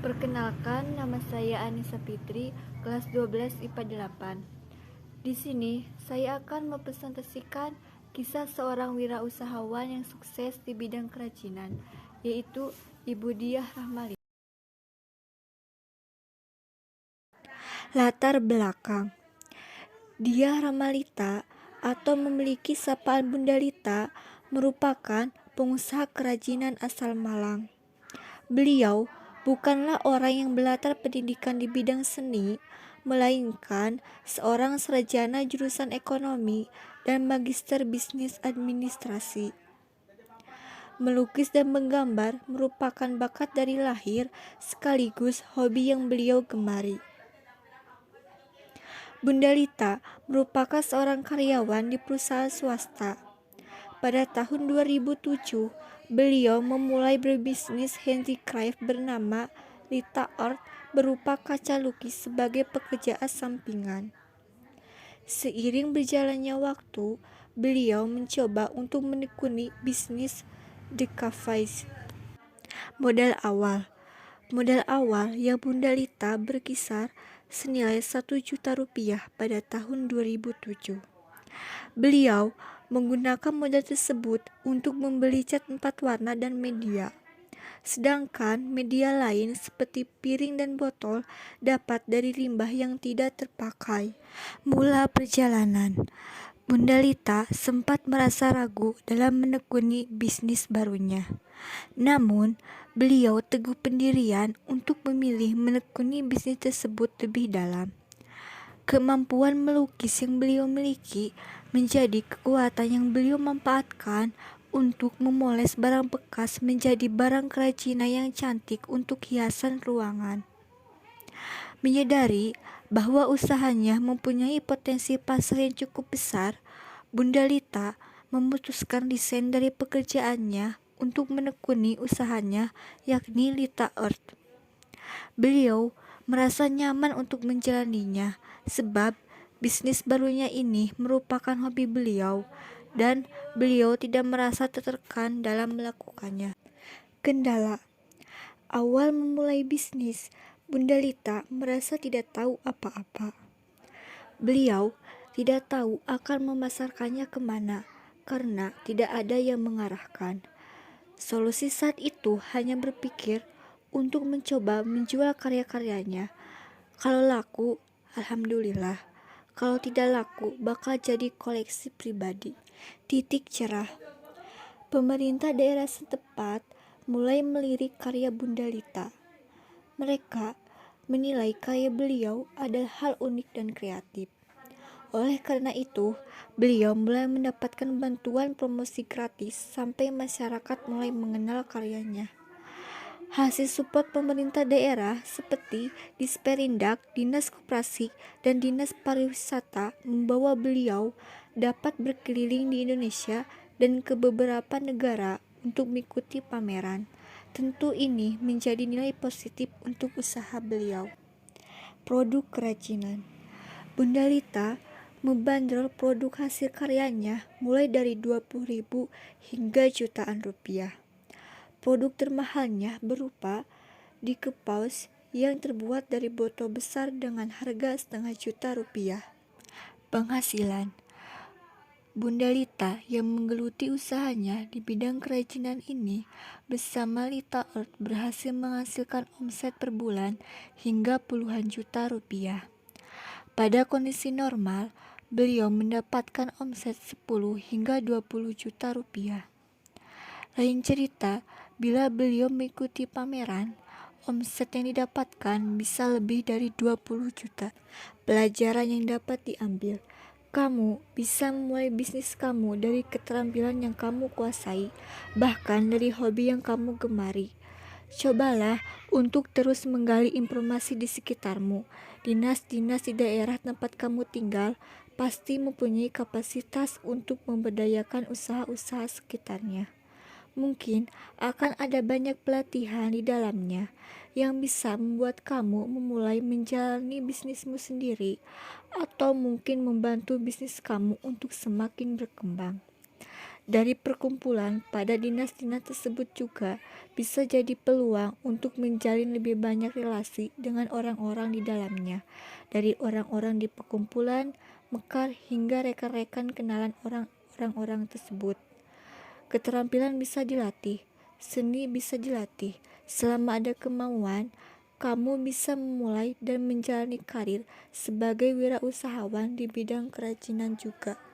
Perkenalkan, nama saya Anissa Fitri, kelas 12 IPA 8. Di sini, saya akan mempresentasikan kisah seorang wirausahawan yang sukses di bidang kerajinan, yaitu Ibu Diah Rahmali. Latar belakang: Diah Rahmalita atau memiliki sapaan Bunda Lita merupakan pengusaha kerajinan asal Malang. Beliau bukanlah orang yang berlatar pendidikan di bidang seni, melainkan seorang sarjana jurusan ekonomi dan magister bisnis administrasi. Melukis dan menggambar merupakan bakat dari lahir sekaligus hobi yang beliau gemari. Bunda Lita merupakan seorang karyawan di perusahaan swasta. Pada tahun 2007, beliau memulai berbisnis handicraft bernama Lita Art berupa kaca lukis sebagai pekerjaan sampingan. Seiring berjalannya waktu, beliau mencoba untuk menekuni bisnis The Cafés. Modal awal yang Bunda Lita berkisar senilai 1 juta rupiah pada tahun 2007. Beliau menggunakan modal tersebut untuk membeli cat 4 warna dan media. Sedangkan media lain seperti piring dan botol dapat dari limbah yang tidak terpakai. Mula perjalanan, Bunda Lita sempat merasa ragu dalam menekuni bisnis barunya. Namun, beliau teguh pendirian untuk memilih menekuni bisnis tersebut lebih dalam. Kemampuan melukis yang beliau miliki menjadi kekuatan yang beliau manfaatkan untuk memoles barang bekas menjadi barang kerajinan yang cantik untuk hiasan ruangan. Menyadari bahwa usahanya mempunyai potensi pasar yang cukup besar, Bunda Lita memutuskan resign dari pekerjaannya untuk menekuni usahanya, yakni Lita Art. Beliau merasa nyaman untuk menjalaninya sebab bisnis barunya ini merupakan hobi beliau dan beliau tidak merasa tertekan dalam melakukannya. Kendala: awal memulai bisnis, Bunda Lita merasa tidak tahu apa-apa. Beliau tidak tahu akan memasarkannya kemana karena tidak ada yang mengarahkan. Solusi saat itu hanya berpikir untuk mencoba menjual karya-karyanya. Kalau laku, alhamdulillah. Kalau tidak laku, bakal jadi koleksi pribadi. Titik cerah. Pemerintah daerah setempat mulai melirik karya Bunda Lita. Mereka menilai karya beliau adalah hal unik dan kreatif. Oleh karena itu, beliau mulai mendapatkan bantuan promosi gratis sampai masyarakat mulai mengenal karyanya. Hasil support pemerintah daerah seperti Disperindak, Dinas Koperasi, dan Dinas Pariwisata membawa beliau dapat berkeliling di Indonesia dan ke beberapa negara untuk mengikuti pameran. Tentu ini menjadi nilai positif untuk usaha beliau. Produk kerajinan. Bunda Lita membandrol produk hasil karyanya mulai dari 20.000 hingga jutaan rupiah. Produk termahalnya berupa Dick Paus yang terbuat dari botol besar dengan harga 500.000 rupiah. Penghasilan: Bunda Lita yang menggeluti usahanya di bidang kerajinan ini bersama Lita Art berhasil menghasilkan omset per bulan hingga puluhan juta rupiah. Pada kondisi normal, beliau mendapatkan omset 10 hingga 20 juta rupiah. Lain cerita, bila beliau mengikuti pameran, omset yang didapatkan bisa lebih dari 20 juta. Pelajaran yang dapat diambil: kamu bisa memulai bisnis kamu dari keterampilan yang kamu kuasai, bahkan dari hobi yang kamu gemari. Cobalah untuk terus menggali informasi di sekitarmu. Dinas-dinas di daerah tempat kamu tinggal pasti mempunyai kapasitas untuk memberdayakan usaha-usaha sekitarnya. Mungkin akan ada banyak pelatihan di dalamnya yang bisa membuat kamu memulai menjalani bisnismu sendiri, atau mungkin membantu bisnis kamu untuk semakin berkembang. Dari perkumpulan pada dinas-dinas tersebut juga bisa jadi peluang untuk menjalin lebih banyak relasi dengan orang-orang di dalamnya, dari orang-orang di perkumpulan, mekar hingga rekan-rekan kenalan orang-orang tersebut. Keterampilan bisa dilatih, seni bisa dilatih. Selama ada kemauan, kamu bisa memulai dan menjalani karir sebagai wirausahawan di bidang kerajinan juga.